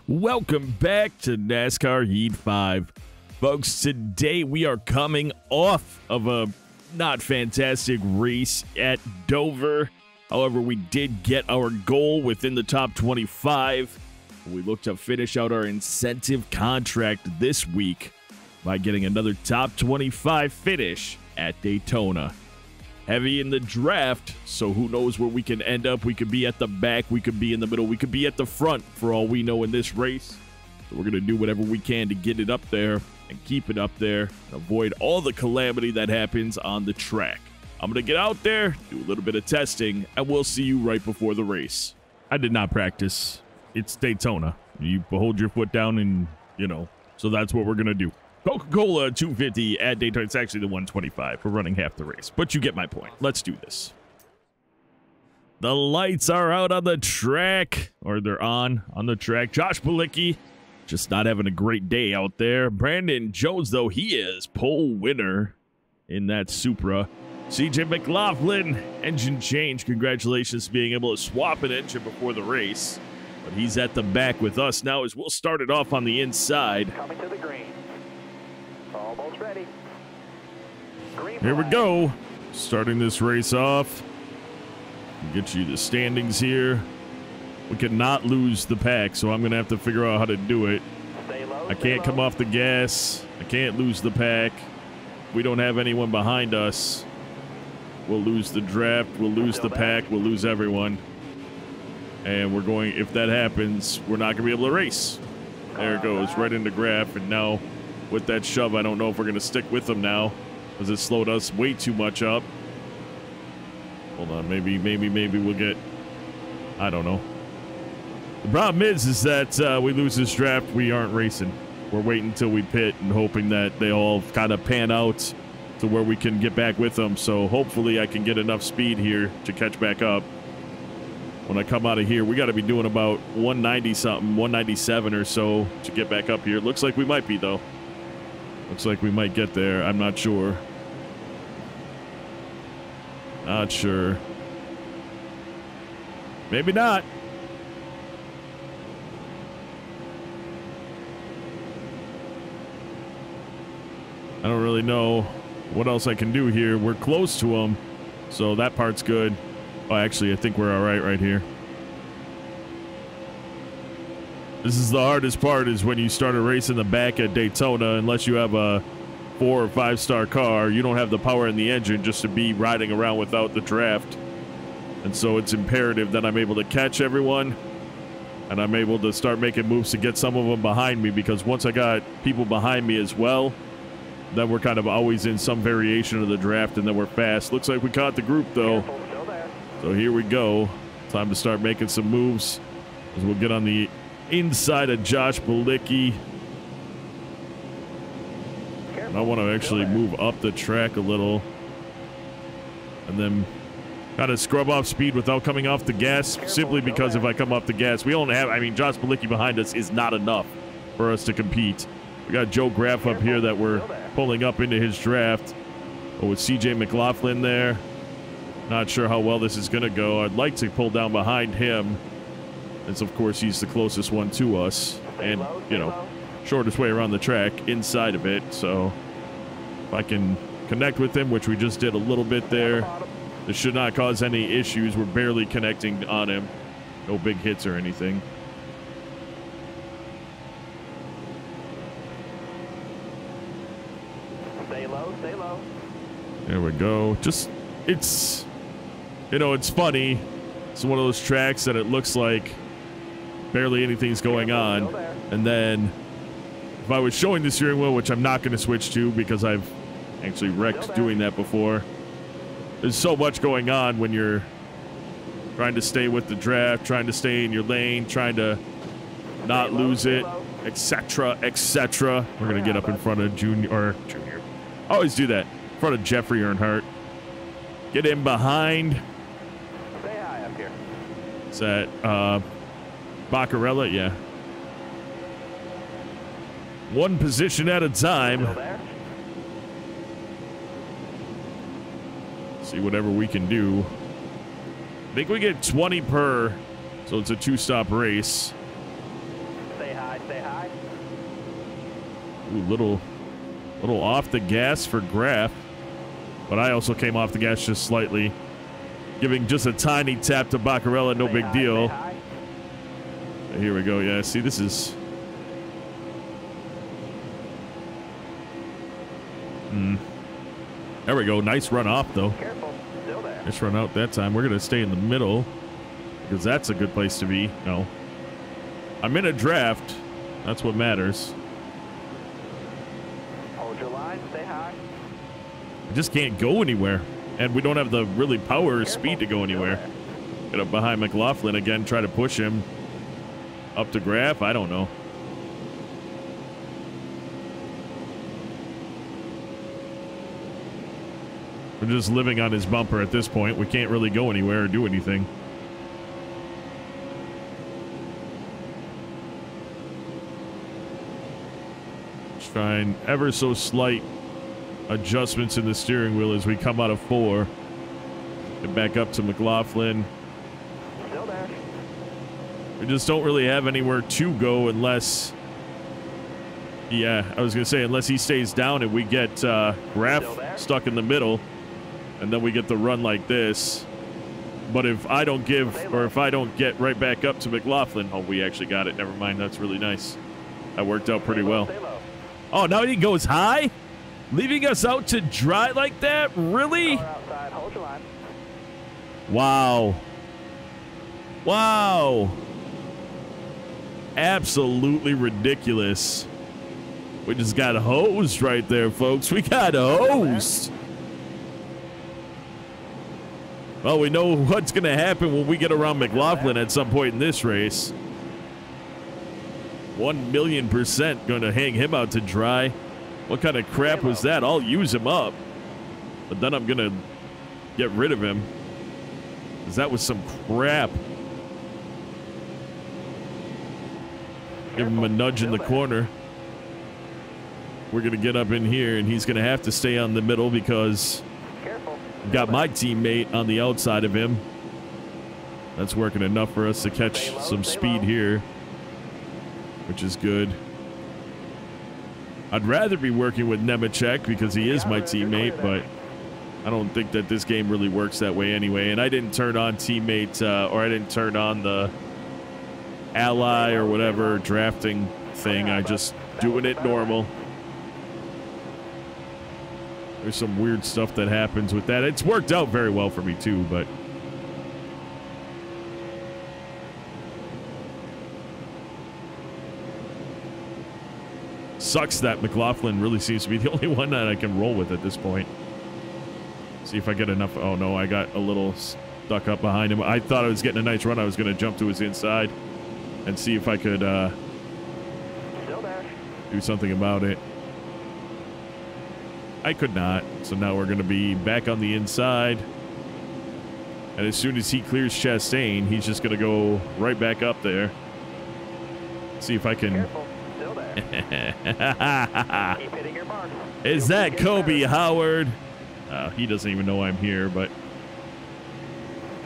Welcome back to NASCAR Heat 5. Folks, today we are coming off of a not fantastic race at Dover. However, we did get our goal within the top 25. We look to finish out our incentive contract this week by getting another top 25 finish at Daytona. Heavy in the draft, so who knows where we can end up. We could be at the back, we could be in the middle, we could be at the front for all we know in this race. So we're going to do whatever we can to get it up there and keep it up there and avoid all the calamity that happens on the track. I'm going to get out there, do a little bit of testing, and we'll see you right before the race. I did not practice. It's Daytona. You hold your foot down and, so that's what we're going to do. Coca-Cola 250 at Daytona. It's actually the 125. We're running half the race, but you get my point. Let's do this. The lights are out on the track, or they're on the track. Josh Bilicki just not having a great day out there. Brandon Jones, though, he is pole winner in that Supra. CJ McLaughlin, engine change. Congratulations being able to swap an engine before the race. But he's at the back with us now as we'll start it off on the inside. Coming to the green. Almost ready. Green Here we go. Starting this race off. Get you the standings here. We cannot lose the pack, so I'm going to have to figure out how to do it. Stay low, I can't come off the gas. I can't lose the pack. We don't have anyone behind us. We'll lose the draft. We'll lose the pack. We'll lose everyone. And we're going, if that happens, we're not going to be able to race. There it goes, right into graph. And now with that shove, I don't know if we're going to stick with them now because it slowed us way too much up. Hold on, maybe we'll get, I don't know. The problem is that we lose this draft, we aren't racing. We're waiting until we pit and hoping that they all kind of pan out to where we can get back with them. So hopefully I can get enough speed here to catch back up. When I come out of here, we got to be doing about 190 something, 197 or so to get back up here. Looks like we might be, though. Looks like we might get there. I'm not sure. Not sure. Maybe not. I don't really know what else I can do here. We're close to them, so that part's good. Oh, actually, I think we're all right here. This is the hardest part, is when you start a race in the back at Daytona. Unless you have a 4 or 5 star car, you don't have the power in the engine just to be riding around without the draft. And so it's imperative that I'm able to catch everyone and I'm able to start making moves to get some of them behind me, because once I got people behind me as well, then we're kind of always in some variation of the draft and then we're fast. Looks like we caught the group, though. So here we go. Time to start making some moves as we'll get on the inside of Josh Bilicki. I want to actually move up the track a little and then kind of scrub off speed without coming off the gas, simply because if I come off the gas, we don't have, Josh Bilicki behind us is not enough for us to compete. We got Joe Graff up here that we're pulling up into his draft. But with CJ McLaughlin there, not sure how well this is going to go. I'd like to pull down behind him, as of course he's the closest one to us and, shortest way around the track inside of it. So if I can connect with him, which we just did a little bit there, this should not cause any issues. We're barely connecting on him. No big hits or anything. Stay low, stay low. There we go. Just, it's funny. It's one of those tracks that it looks like barely anything's going on. And then if I was showing the steering wheel, which I'm not going to switch to because I've actually wrecked doing that before, there's so much going on when you're trying to stay with the draft, trying to stay in your lane, trying to not lose it, etc., etc. We're going to get up in front of Junior. I always do that. In front of Jeffrey Earnhardt. Get in behind. Stay high up here. Is that Baccarella? Yeah. One position at a time. See whatever we can do. I think we get 20 per, so it's a 2-stop race. Stay high. Ooh, little off the gas for Graff. But I also came off the gas just slightly. Giving just a tiny tap to Baccarella, no big deal. Here we go. Yeah, see, this is... There we go. Nice run off, though. Careful. Still there. Nice run out that time. We're going to stay in the middle because that's a good place to be. No. I'm in a draft. That's what matters. Hold your line. Stay high. I just can't go anywhere. And we don't have the really power or speed to go anywhere. Get up behind McLaughlin again. Try to push him up to Graff. I don't know. We're just living on his bumper at this point. We can't really go anywhere or do anything. Just trying ever so slight adjustments in the steering wheel as we come out of 4. Get back up to McLaughlin. Still there. We just don't really have anywhere to go unless... Yeah, I was going to say, unless he stays down and we get Graff stuck in the middle. And then we get the run like this. But if I don't give, or if I don't get right back up to McLaughlin, oh, we actually got it. Never mind. That's really nice. That worked out pretty well. Oh, now he goes high? Leaving us out to dry like that? Really? Hold your line. Wow. Wow. Absolutely ridiculous. We just got hosed right there, folks. We got hosed. Well, we know what's going to happen when we get around McLaughlin at some point in this race. 1,000,000% going to hang him out to dry. What kind of crap was that? I'll use him up. But then I'm going to get rid of him. Because that was some crap. Give him a nudge in the corner. We're going to get up in here, and he's going to have to stay on the middle because... Got my teammate on the outside of him. That's working enough for us to catch some speed here, which is good. I'd rather be working with Nemechek because he is my teammate, but I don't think that this game really works that way anyway. And I didn't turn on teammate, or I didn't turn on the ally or whatever drafting thing. I just doing it normal. There's some weird stuff that happens with that. It's worked out very well for me too, but sucks that McLaughlin really seems to be the only one that I can roll with at this point. See if I get enough. Oh no, I got a little stuck up behind him. I thought I was getting a nice run. I was going to jump to his inside and see if I could do something about it. I could not, so now we're going to be back on the inside. And as soon as he clears Chastain, he's just going to go right back up there. See if I can... Careful. Still there. Keep hitting your mark. Is that Kobe Howard? He doesn't even know I'm here, but...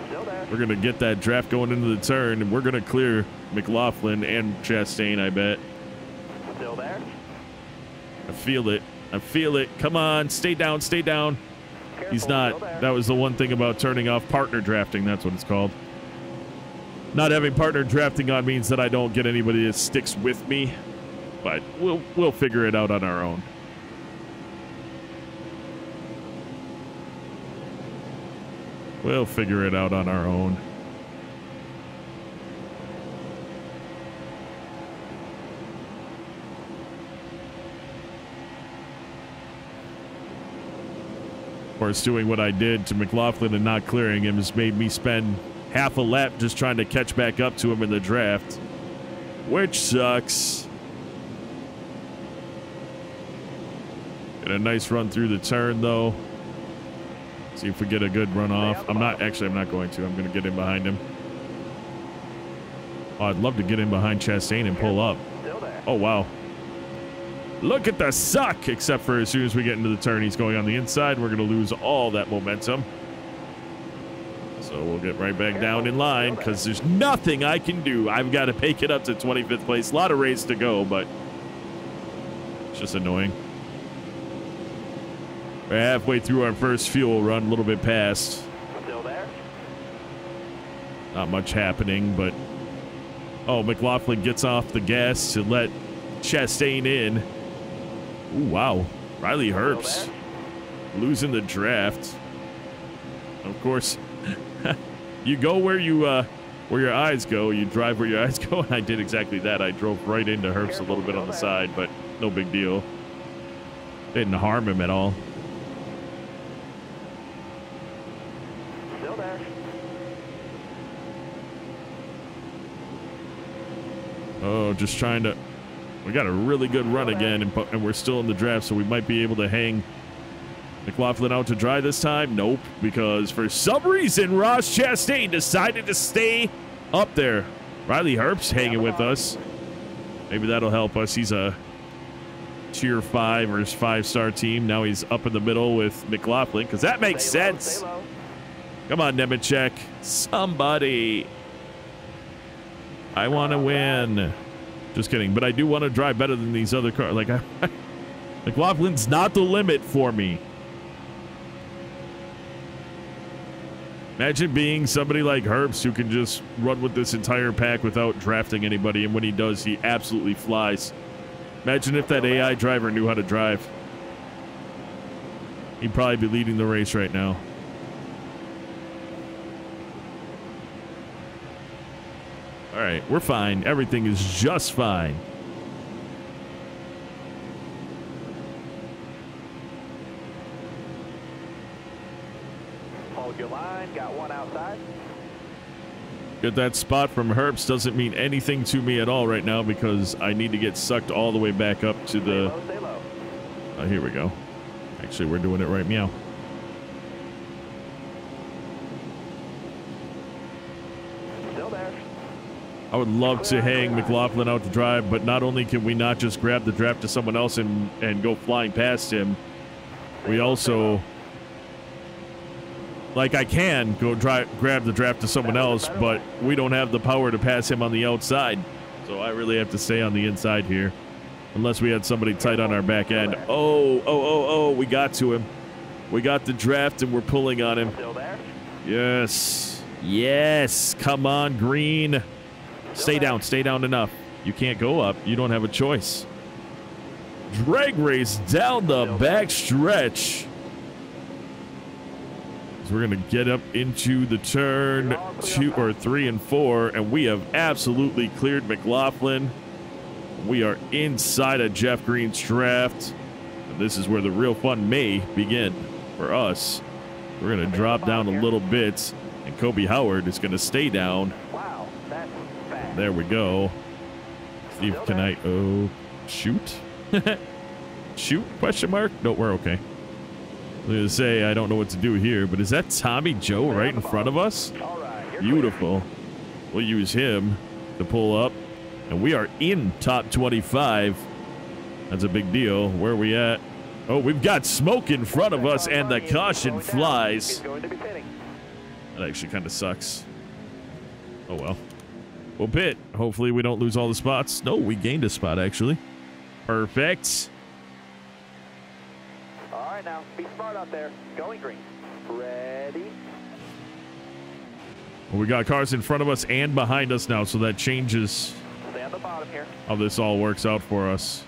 Still there. We're going to get that draft going into the turn, and we're going to clear McLaughlin and Chastain, I bet. Still there. I feel it. I feel it. Come on. Stay down. Stay down. Careful. He's not. That was the one thing about turning off partner drafting. That's what it's called. Not having partner drafting on means that I don't get anybody that sticks with me. But we'll figure it out on our own. We'll figure it out on our own. Of course, doing what I did to McLaughlin and not clearing him has made me spend half a lap just trying to catch back up to him in the draft, which sucks. Get a nice run through the turn, though. See if we get a good run off. I'm not going to. I'm going to get in behind him. Oh, I'd love to get in behind Chastain and pull up. Oh, wow. Look at the suck, except for as soon as we get into the turn, he's going on the inside. We're going to lose all that momentum. So we'll get right back down in line because there's nothing I can do. I've got to make it up to 25th place. A lot of race to go, but just annoying. We're halfway through our first fuel run, a little bit past. Still there? Not much happening, but... Oh, McLaughlin gets off the gas to let Chastain in. Ooh, wow. Riley Herbst losing the draft. Of course, you go where your eyes go. You drive where your eyes go, and I did exactly that. I drove right into Herbst a little bit on the side, but no big deal. Didn't harm him at all. Still there. Oh, just trying to... We got a really good run again, and we're still in the draft, so we might be able to hang McLaughlin out to dry this time. Nope, because for some reason, Ross Chastain decided to stay up there. Riley Herbst hanging with us. Maybe that'll help us. He's a tier 5 or 5-star team. Now he's up in the middle with McLaughlin, because that makes sense. Come on, Nemechek. Somebody. I want to win. Just kidding, but I do want to drive better than these other cars. Like, McLaughlin's not the limit for me. Imagine being somebody like Herbst who can just run with this entire pack without drafting anybody, and when he does, he absolutely flies. Imagine if that AI driver knew how to drive. He'd probably be leading the race right now. All right, we're fine. Everything is just fine. Hold your line. Got one outside. Get that spot from Herbst doesn't mean anything to me at all right now because I need to get sucked all the way back up to the... Stay low. Oh, here we go. Actually, we're doing it right meow. Still there. I would love to hang McLaughlin out to drive, but not only can we not just grab the draft to someone else and go flying past him, we also... Like, I can go grab the draft to someone else, but we don't have the power to pass him on the outside. So I really have to stay on the inside here. Unless we had somebody tight on our back end. Oh, we got to him. We got the draft and we're pulling on him. Still there? Yes. Yes. Come on, Green. Stay down enough. You can't go up. You don't have a choice. Drag race down the back stretch. We're going to get up into the turn 2 or 3 and 4, and we have absolutely cleared McLaughlin. We are inside of Jeff Green's draft, and this is where the real fun may begin for us. We're going to drop down a little bit, and Kobe Howard is going to stay down. Wow, that's fast. There we go. Steve, can I... Oh, shoot? Shoot? Question mark? No, we're okay. I was going to say, I don't know what to do here, but is that Tommy Joe right in front of us? Beautiful. We'll use him to pull up, and we are in top 25. That's a big deal. Where are we at? Oh, we've got smoke in front of us, and the caution flies. That actually kind of sucks. Oh, well. We'll pit. Hopefully we don't lose all the spots. No, we gained a spot, actually. Perfect. All right, now, be smart out there. Going green. Ready? Well, we got cars in front of us and behind us now, so that changes Stay on the bottom here. how this all works out for us.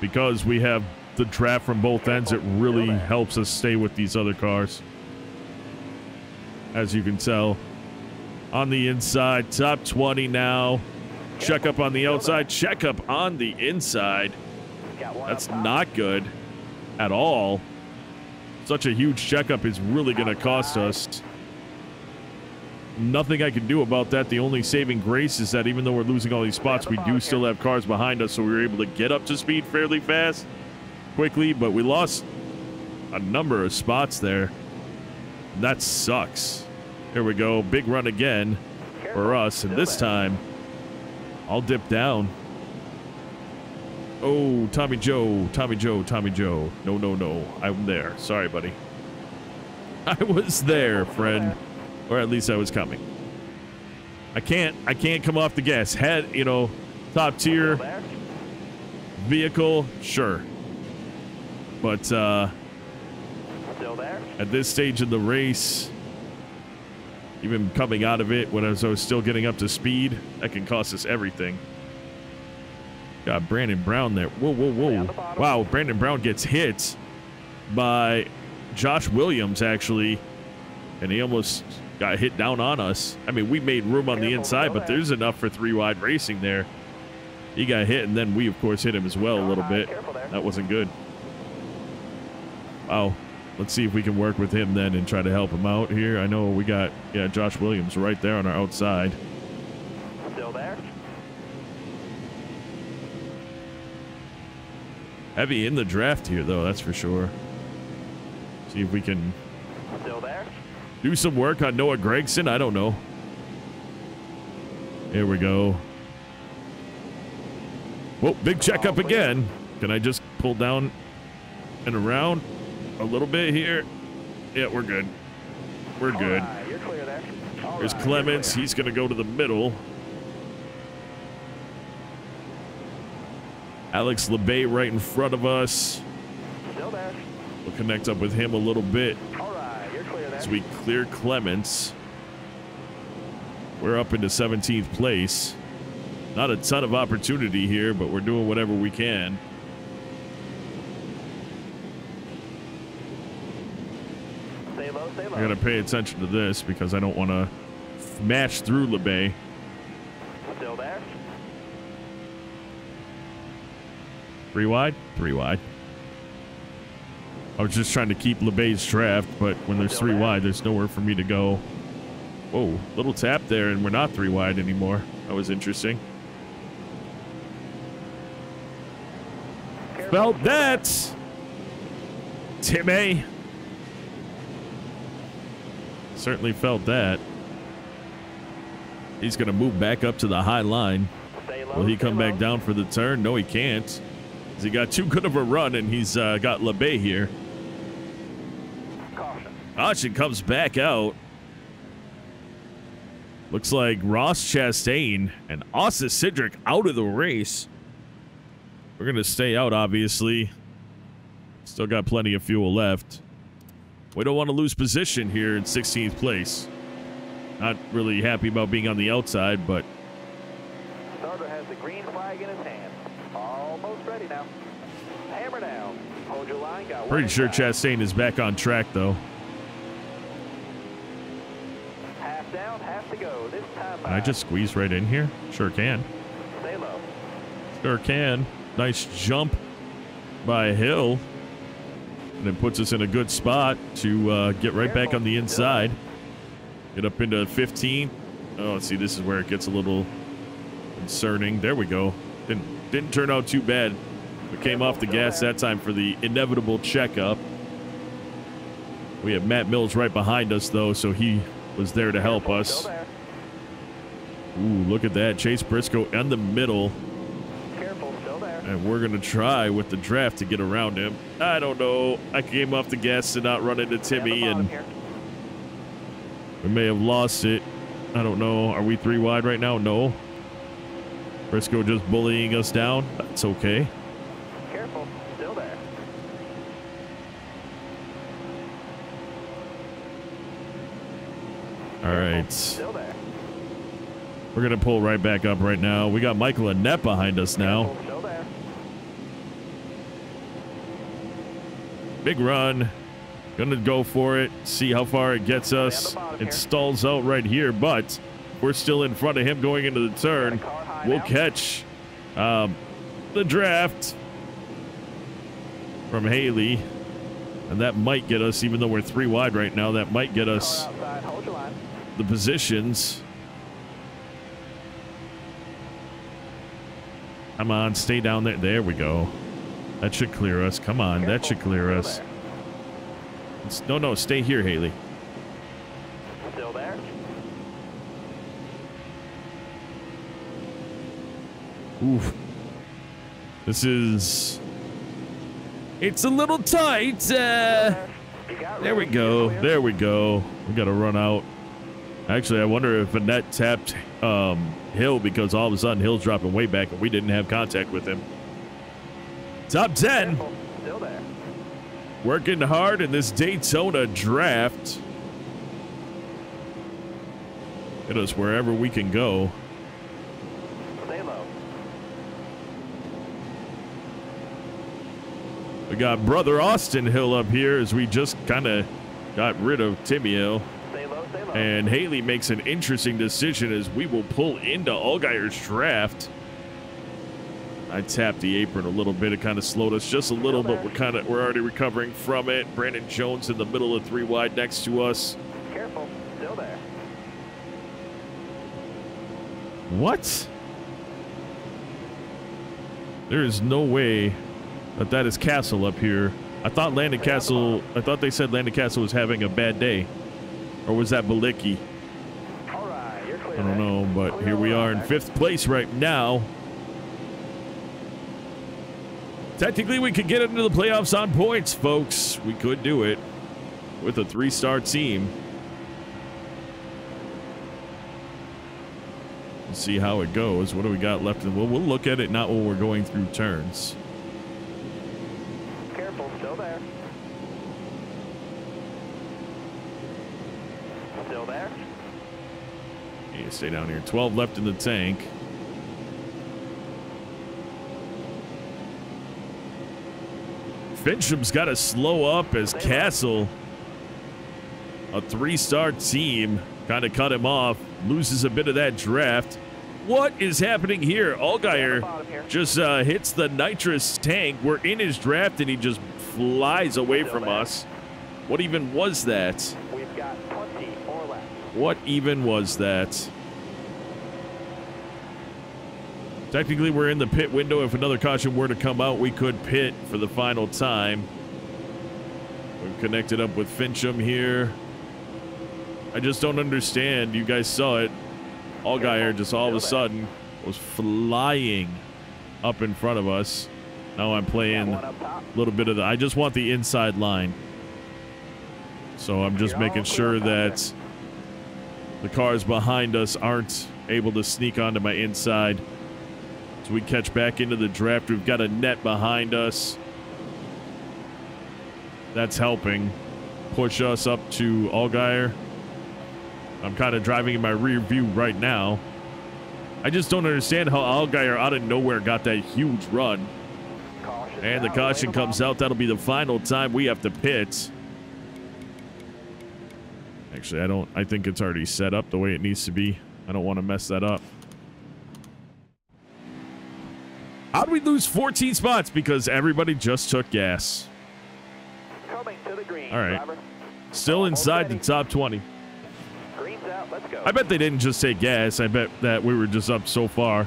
Because we have the draft from both ends, it really helps us stay with these other cars. As you can tell. On the inside, top 20 now. Check up on the outside, check up on the inside. That's not good at all. Such a huge checkup is really going to cost us. Nothing I can do about that. The only saving grace is that even though we're losing all these spots, we do still have cars behind us, so we were able to get up to speed fairly fast, quickly, but we lost a number of spots there. That sucks. Here we go. Big run again for us, and this time I'll dip down. Oh, Tommy Joe, Tommy Joe, Tommy Joe. No, no, no. I'm there. Sorry, buddy. I was there, friend. Or at least I was coming. I can't come off the gas. Head, you know, top tier vehicle, sure. But Still there? at this stage in the race, even coming out of it when I was still getting up to speed, that can cost us everything. Got Brandon Brown there. Whoa, whoa, whoa. Wow, Brandon Brown gets hit by Josh Williams, actually, and he almost got hit down on us. I mean, we made room on the inside, but there's enough for 3-wide racing there. He got hit, and then we, of course, hit him as well a little bit. That wasn't good. Wow. Let's see if we can work with him then and try to help him out here. I know we got, yeah, Josh Williams right there on our outside. Still there? Heavy in the draft here, though, that's for sure. See if we can Still there? do some work on Noah Gregson. I don't know. Here we go. Whoa, big checkup again. Can I just pull down and around a little bit here? Yeah, we're good. We're good. Right, you're clear there. There's Clements. He's going to go to the middle. Alex LeBay right in front of us. Still there. We'll connect up with him a little bit All right, you're clear there. as we clear Clements. We're up into 17th place. Not a ton of opportunity here, but we're doing whatever we can. Stay low, stay low. I gotta pay attention to this because I don't want to smash through LeBay. Still there? 3 wide? 3 wide. I was just trying to keep LeBay's draft, but when there's 3 wide, there's nowhere for me to go. Whoa, little tap there, and we're not 3 wide anymore. That was interesting. Felt that, Timmy. Certainly felt that. He's going to move back up to the high line. Will he come back down for the turn? No, he can't. He got too good of a run, and he's got LeBay here. Caution comes back out. Looks like Ross Chastain and Austin Cindric out of the race. We're going to stay out, obviously. Still got plenty of fuel left. We don't want to lose position here in 16th place. Not really happy about being on the outside, but... Starter has the green flag in his hand. Almost ready now. Hammer down. Hold your line. Got pretty sure Chastain is back on track, though. Half down, half to go. This time Can I just squeeze right in here? Sure can. Stay low. Sure can. Nice jump by Hill. And it puts us in a good spot to get right back on the inside. Get up into 15. Oh, see, this is where it gets a little concerning. There we go. Didn't turn out too bad. We came off the gas that time for the inevitable checkup. We have Matt Mills right behind us, though, so he was there to help us. Ooh, look at that. Chase Briscoe in the middle. And we're going to try with the draft to get around him. I don't know. I came off the gas to not run into Timmy, and we may have lost it. I don't know. Are we 3 wide right now? No. Briscoe just bullying us down. That's okay. Careful. Still there. All right. Still there. We're going to pull right back up right now. We got Michael Annette behind us now. Still there. Big run. Gonna go for it. See how far it gets us. It stalls out right here, but we're still in front of him going into the turn. We'll catch the draft from Haley. And that might get us, even though we're 3 wide right now, that might get us the positions. Come on, stay down there. There we go. That should clear us. Come on, that should clear us. No, stay here, Haley. Still there? Oof. This is... It's a little tight. There we go. There we go. We got to run out. Actually, I wonder if Annette tapped Hill because all of a sudden Hill's dropping way back and we didn't have contact with him. Top 10. Still there. Working hard in this Daytona draft. Get us wherever we can go. Stay low. We got brother Austin Hill up here as we just kind of got rid of Timmy Hill. Stay low, stay low. And Haley makes an interesting decision as we will pull into Allgaier's draft. I tapped the apron a little bit. It kind of slowed us just a little, but we're already recovering from it. Brandon Jones in the middle of 3 wide next to us. Careful. Still there. What? There is no way that is Castle up here. I thought they said Landon Castle was having a bad day. Or was that Balicki? All right, you're clear. I don't know, but here we are in 5th place right now. Technically, we could get into the playoffs on points, folks. We could do it with a 3-star team. Let's see how it goes. What do we got left? We'll look at it not when we're going through turns. Careful, still there. Still there. Yeah, stay down here. 12 left in the tank. Fincham's got to slow up as Castle, a 3-star team, kind of cut him off, loses a bit of that draft. What is happening here? Allgaier just hits the nitrous tank. We're in his draft, and he just flies away from us. What even was that? We've got 20 or less. What even was that? Technically, we're in the pit window. If another caution were to come out, we could pit for the final time. We've connected up with Fincham here. I just don't understand. You guys saw it. Allgaier just all of a sudden was flying up in front of us. Now I'm playing a little bit of the... I just want the inside line. So I'm just making sure that the cars behind us aren't able to sneak onto my inside. So we catch back into the draft. We've got a net behind us. That's helping push us up to Allgaier. I'm kind of driving in my rear view right now. I just don't understand how Allgaier out of nowhere got that huge run. And the caution comes out. That'll be the final time we have to pit. Actually, I think it's already set up the way it needs to be. I don't want to mess that up. How did we lose 14 spots? Because everybody just took gas. Coming to the green, all right. driver. Still inside the top 20. Green's out, let's go. I bet they didn't just take gas. I bet that we were just up so far.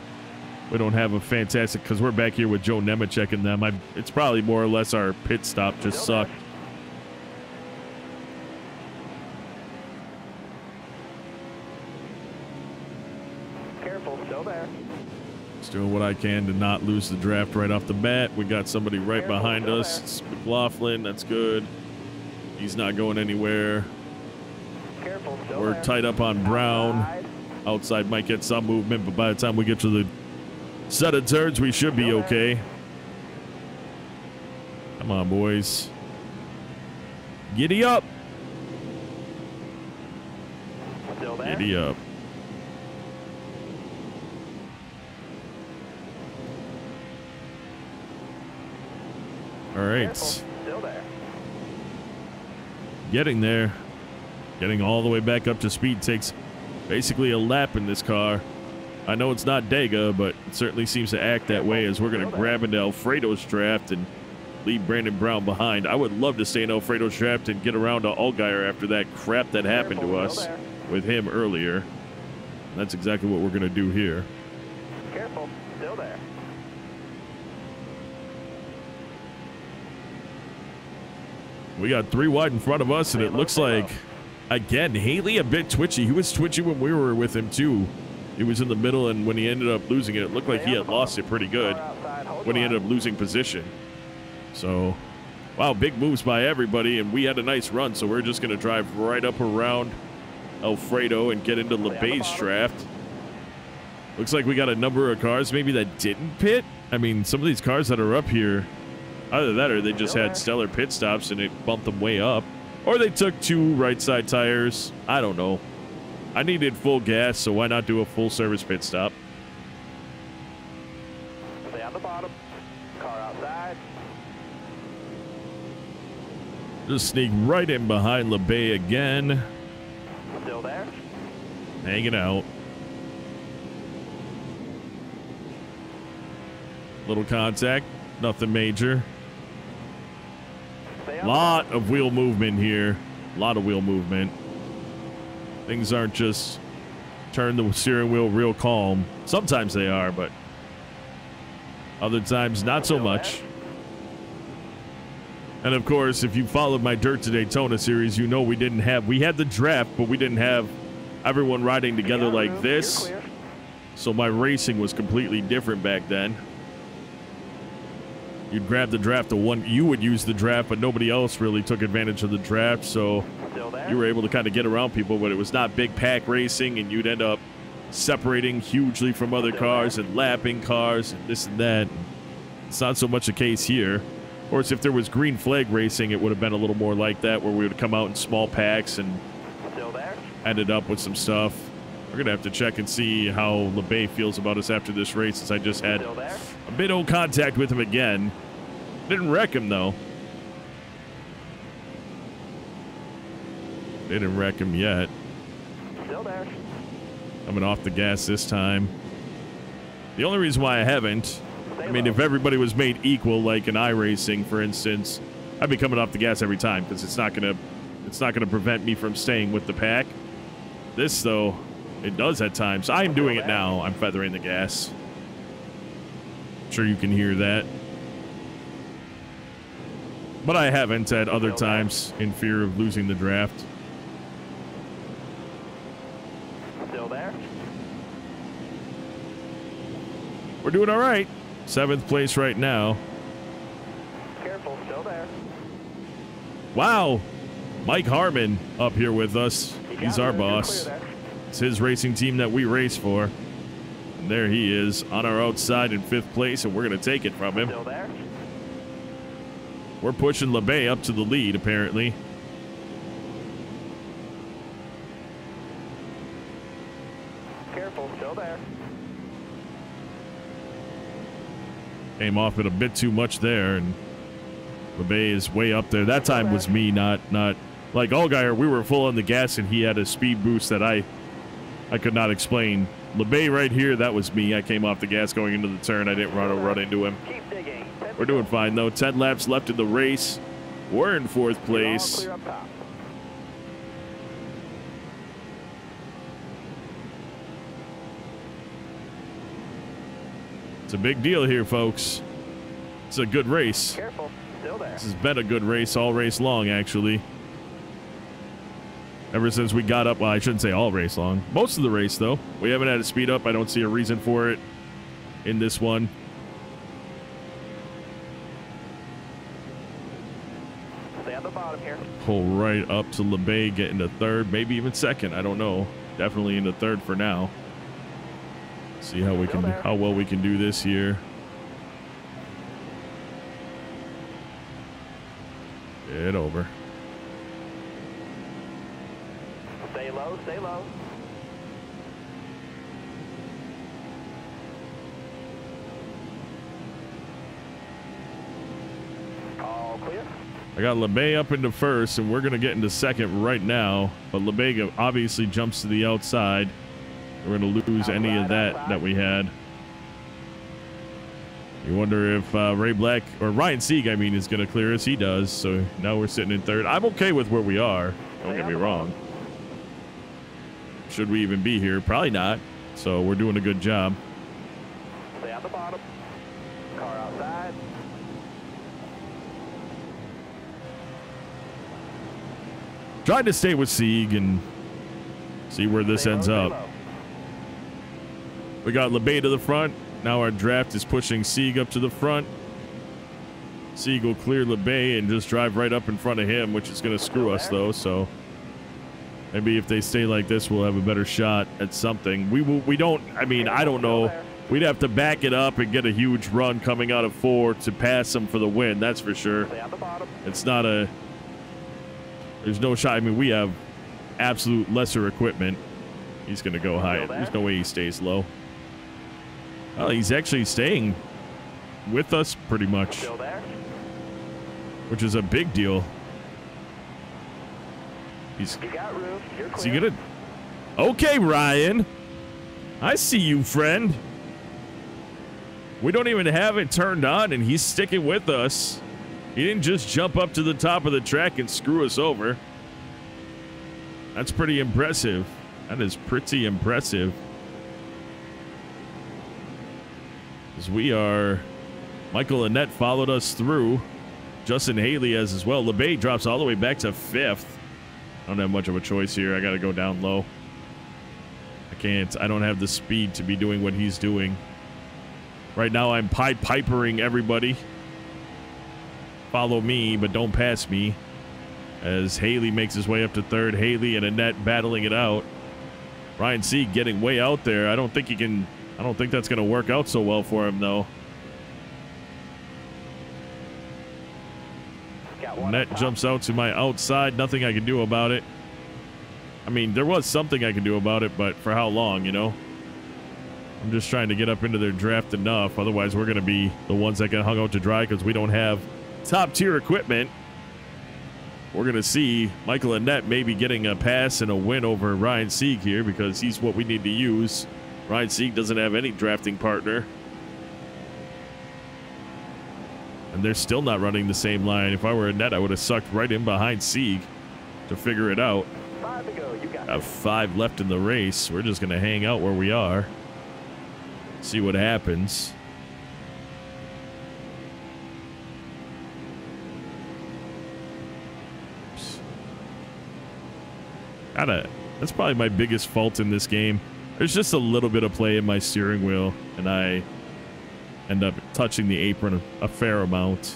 We don't have a fantastic... Because we're back here with Joe Nemechek and them. It's probably more or less our pit stop just sucked. Careful, still there. Just doing what I can to not lose the draft right off the bat. We got somebody right behind us. It's McLaughlin. That's good. He's not going anywhere. Careful, still We're there. tight up on Brown. Outside might get some movement, but by the time we get to the set of turns, we should be okay. Come on, boys. Giddy up. Still there. Giddy up. All right. Careful, still there. Getting there. Getting all the way back up to speed takes basically a lap in this car. I know it's not Dega, but it certainly seems to act that way as we're going to grab into Alfredo's draft and leave Brandon Brown behind. I would love to stay in Alfredo's draft and get around to Allgaier after that crap that happened to us with him earlier. And that's exactly what we're going to do here. Careful, still there. We got 3 wide in front of us, and it looks like, again, Haley a bit twitchy. He was twitchy when we were with him, too. He was in the middle, and when he ended up losing it, it looked like he had lost it pretty good when he ended up losing position. So, wow, big moves by everybody, and we had a nice run, so we're just going to drive right up around Alfredo and get into LeBay's draft. Looks like we got a number of cars maybe that didn't pit. I mean, some of these cars that are up here, either that or they just had stellar pit stops and it bumped them way up. Or they took 2 right side tires. I don't know. I needed full gas, so why not do a full service pit stop? Stay on the bottom. Car outside. Just sneak right in behind LeBay again. Still there. Hanging out. Little contact. Nothing major. Lot of wheel movement here. A lot of wheel movement. Things aren't just turn the steering wheel real calm. Sometimes they are, but other times not so much. And of course, if you followed my Dirt to Daytona series, you know we had the draft, but we didn't have everyone riding together like this. So my racing was completely different back then. You'd grab the draft to one, you would use the draft, but nobody else really took advantage of the draft, so you were able to kind of get around people, but it was not big pack racing, and you'd end up separating hugely from other cars and lapping cars and this and that. It's not so much the case here. Of course, if there was green flag racing, it would have been a little more like that, where we would come out in small packs and ended up with some stuff. We're going to have to check and see how LeBay feels about us after this race, since I just had a bit of contact with him again. Didn't wreck him, though. Didn't wreck him yet. Still there. Coming off the gas this time. The only reason why I haven't, I mean, if everybody was made equal, like in iRacing, for instance, I'd be coming off the gas every time, because it's not gonna prevent me from staying with the pack. This, though, it does at times. I'm doing it now. I'm feathering the gas. I'm sure you can hear that. But I haven't at other times in fear of losing the draft. Still there. We're doing all right. 7th place right now. Careful, still there. Wow. Mike Harmon up here with us. He's our boss. It's his racing team that we race for. And there he is on our outside in 5th place, and we're going to take it from him. Still there. We're pushing LeBay up to the lead, apparently. Careful, still there. Came off it a bit too much there, and LeBay is way up there. That time was me, not like Allgaier. We were full on the gas, and he had a speed boost that I could not explain. LeBay right here, that was me. I came off the gas going into the turn. I didn't run into him. Keep digging. We're doing fine, though. 10 laps left in the race. We're in 4th place. Clear up top. It's a big deal here, folks. It's a good race. Careful, still there. This has been a good race all race long, actually. Ever since we got up, well, I shouldn't say all race long. Most of the race, though. We haven't had a speed up. I don't see a reason for it in this one. Stay on the bottom here. Pull right up to LeBay, get into 3rd, maybe even 2nd. I don't know. Definitely into 3rd for now. See how well we can do this here. Get over. Stay low, stay low. All clear. I got LeBay up into 1st, and we're going to get into 2nd right now. But LeBay obviously jumps to the outside. We're going to lose any of that we had. You wonder if Ray Black, or Ryan Sieg, I mean, is going to clear us. He does. So now we're sitting in 3rd. I'm okay with where we are. Don't get me wrong. Should we even be here? Probably not. So we're doing a good job. Stay on the bottom. Car outside. Trying to stay with Sieg and see where this ends up. We got LeBay to the front. Now our draft is pushing Sieg up to the front. Sieg will clear LeBay and just drive right up in front of him, which is going to screw us, though. So Maybe if they stay like this, we'll have a better shot at something. We don't, I mean, I don't know. We'd have to back it up and get a huge run coming out of 4 to pass them for the win. That's for sure. It's not a, there's no shot. I mean, we have absolute lesser equipment. He's going to go high. There's no way he stays low. Well, he's actually staying with us pretty much, which is a big deal. Is he gonna? Okay, Ryan. I see you, friend. We don't even have it turned on, and he's sticking with us. He didn't just jump up to the top of the track and screw us over. That's pretty impressive. That is pretty impressive. As we are, Michael Annette followed us through. Justin Haley has as well. LeBay drops all the way back to 5th. I don't have much of a choice here. I got to go down low. I don't have the speed to be doing what he's doing. Right now, I'm Pied Pipering everybody. Follow me, but don't pass me. As Haley makes his way up to 3rd. Haley and Annette battling it out. Ryan Sieg getting way out there. I don't think he can. I don't think that's going to work out so well for him, though. Annette jumps out to my outside. Nothing I can do about it. I mean, there was something I could do about it, but for how long, you know? I'm just trying to get up into their draft enough. Otherwise, we're going to be the ones that get hung out to dry because we don't have top-tier equipment. We're going to see Michael Annette maybe getting a pass and a win over Ryan Sieg here because he's what we need to use. Ryan Sieg doesn't have any drafting partner. And they're still not running the same line. If I were Annette, I would have sucked right in behind Sieg to figure it out. 5 to go. You got Have 5 left in the race. We're just going to hang out where we are. See what happens. That's probably my biggest fault in this game. There's just a little bit of play in my steering wheel, and I end up touching the apron a fair amount.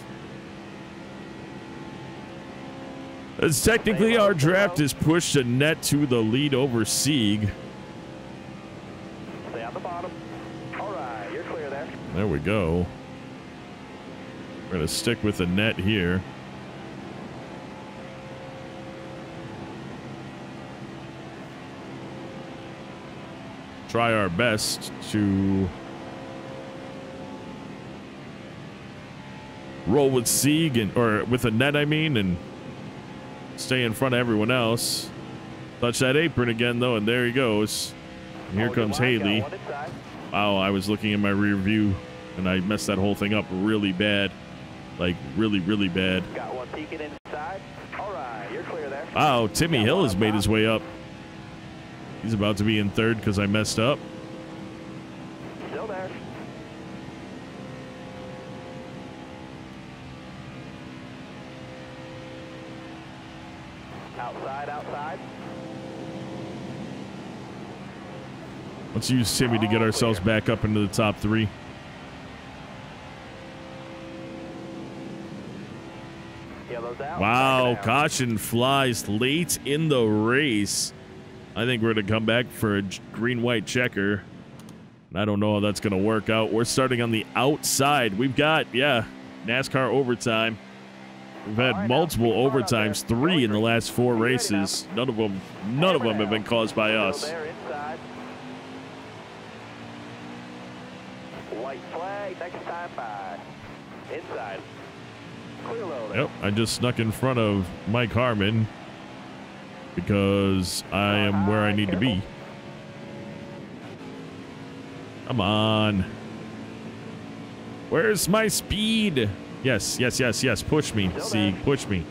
As technically our draft is pushed Annette to the lead over Sieg. Stay on the bottom. All right, you're clear there. There we go. We're going to stick with Annette here. Try our best to roll with Sieg or with Annette, I mean, and stay in front of everyone else. Touch that apron again, though, and there he goes. And here comes Haley. Wow, I was looking in my rear view, and I messed that whole thing up really bad. Like, really, really bad. Got one peeking inside. All right, you're clear there. Wow, Timmy Hill has made his way up. He's about to be in 3rd because I messed up. Still there. Outside. Let's use Timmy to get ourselves back up into the top 3. Yellow's out. Wow, caution flies late in the race. I think we're going to come back for a green-white checker. I don't know how that's going to work out. We're starting on the outside. We've got, NASCAR overtime. We've had multiple overtimes, 3 in the last 4 races. None of them have been caused by us. White flag, next time by. Inside. Clear low there. Yep, I just snuck in front of Mike Harmon because I am where I need to be. Come on. Where's my speed? Yes. Push me, Sieg. Push me.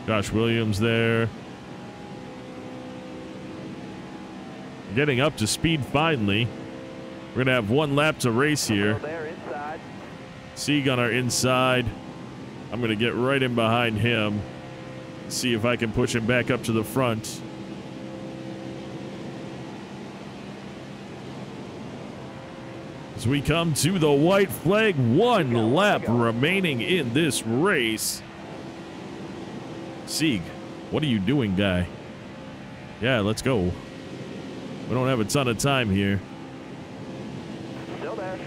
Josh Williams there. Getting up to speed finally. We're going to have 1 lap to race here. Sieg on our inside. I'm going to get right in behind him. See if I can push him back up to the front. As we come to the white flag, one lap remaining in this race. Sieg, what are you doing, guy? Yeah, let's go. We don't have a ton of time here. Still there.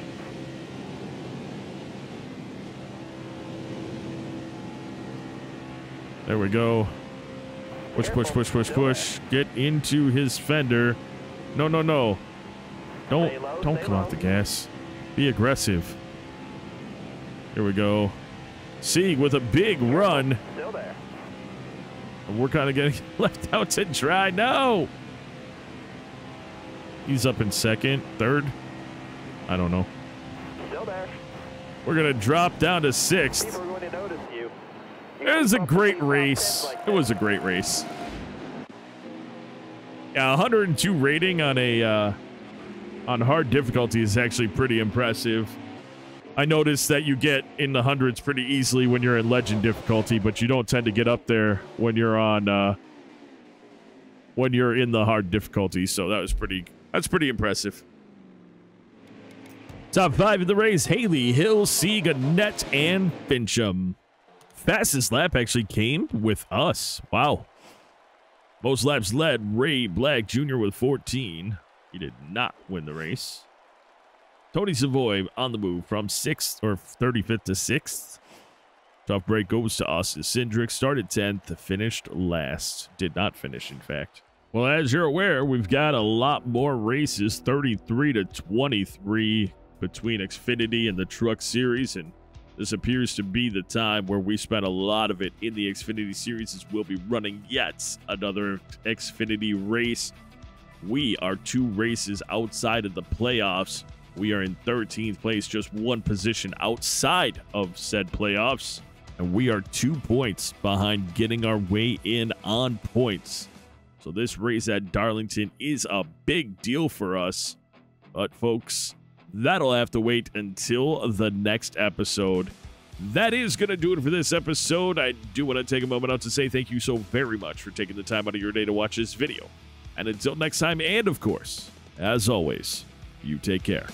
There we go. Push, push, push, push, push. Get into his fender. No, no, no. Don't come off the gas. Be aggressive. Here we go. Sieg with a big run. Still there. And we're kind of getting left out to dry. No! He's up in second, third. I don't know. Still there. We're going to drop down to sixth. People are going to notice you. It was a great race. It was a great race. Yeah, 102 rating on a on hard difficulty is actually pretty impressive. I noticed that you get in the hundreds pretty easily when you're in legend difficulty, but you don't tend to get up there when you're on when you're in the hard difficulty. So that's pretty impressive. Top 5 of the race: Haley, Hill, Sieg, Annette, and Fincham. Fastest lap actually came with us. Wow. Most laps led Ray Black Jr. with 14. He did not win the race. Tony Savoy on the move from 6th or 35th to 6th. Tough break goes to Austin Cindric. Started 10th, finished last. Did not finish, in fact. Well, as you're aware, we've got a lot more races, 33 to 23 between Xfinity and the Truck Series, and this appears to be the time where we spent a lot of it in the Xfinity Series, as we'll be running yet another Xfinity race. We are 2 races outside of the playoffs. We are in 13th place, just 1 position outside of said playoffs. And we are 2 points behind getting our way in on points. So this race at Darlington is a big deal for us. But folks, that'll have to wait until the next episode. That is going to do it for this episode. I do want to take a moment out to say thank you so very much for taking the time out of your day to watch this video. And until next time, and of course, as always, you take care.